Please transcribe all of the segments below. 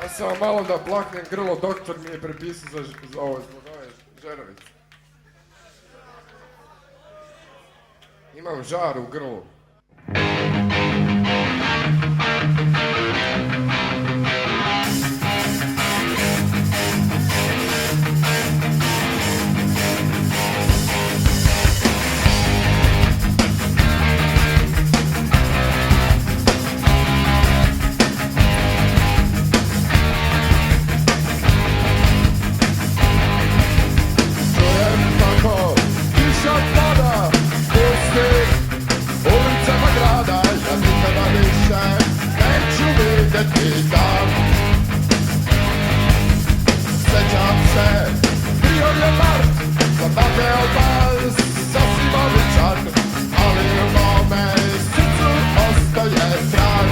Ja sam malo da plaknem grlo, doktor mi je prepisao za ovo, zbog ove žerovice. Imam žar u grlu. Sjećam se, bio je mart, zabavljao vas, sasvim običan, ali u mome srcu ostaje trag.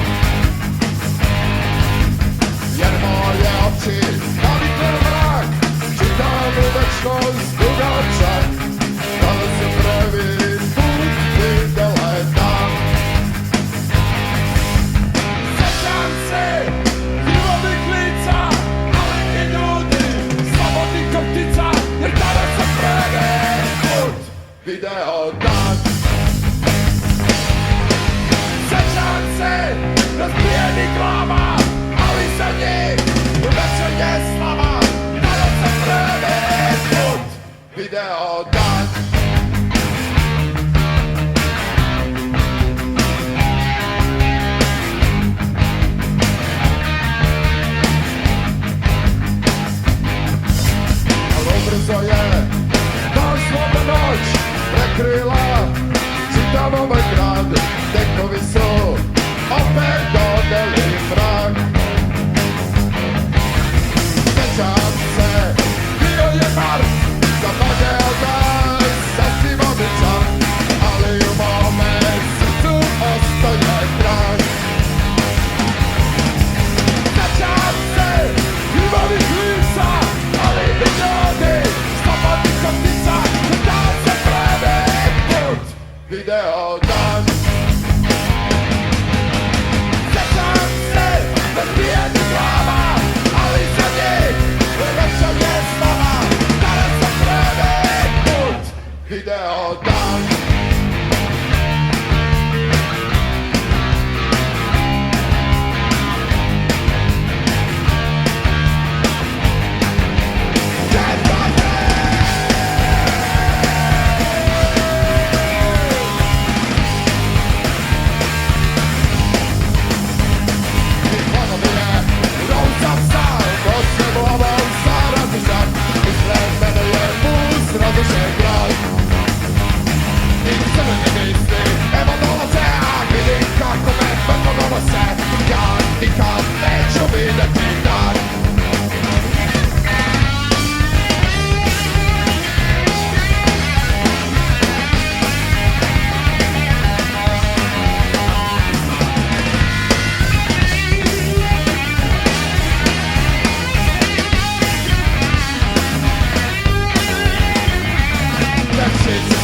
Jer moje oči navikle mrak, čitam u večnost dugačak, kada se prvi put videle dan. Sjećam se krvavih lica, jer tada sam prvi put video dan. Sjećam se razbijenih glava, ali za njih uvećanje slava. Tada sam prvi put video dan. Brzo je ta slobna noć prekrila čitav ovaj grad, tekovi su opet dodeli mrak. Sjećam se, bio je mart, zabavljao vas, sasvim običan, ali u mome srcu ostaje trag. Sjećam se krvavih lica, ali i ljudi slobodnih koptica, da se prvi put video dan. Sjećam se razbijenih glava, ali za njih uvećanje slava. Tada sam prvi put video dan.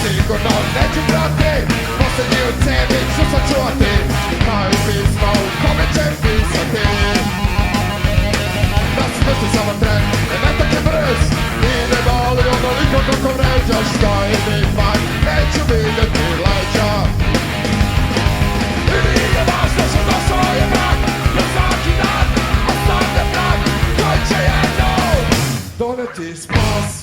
Sigurno neću brati, posljednji u cevi ću sačuvati. Imaju pismo u kome će pisati da si smrti samo tren, metak je brz i ne boli onoliko koliko vređaš. Stoji mi pak, neću vidjeti leđa. I nije važno što došao je mrak, jer svaki dan ostane mrak koji će jednom doneti spas.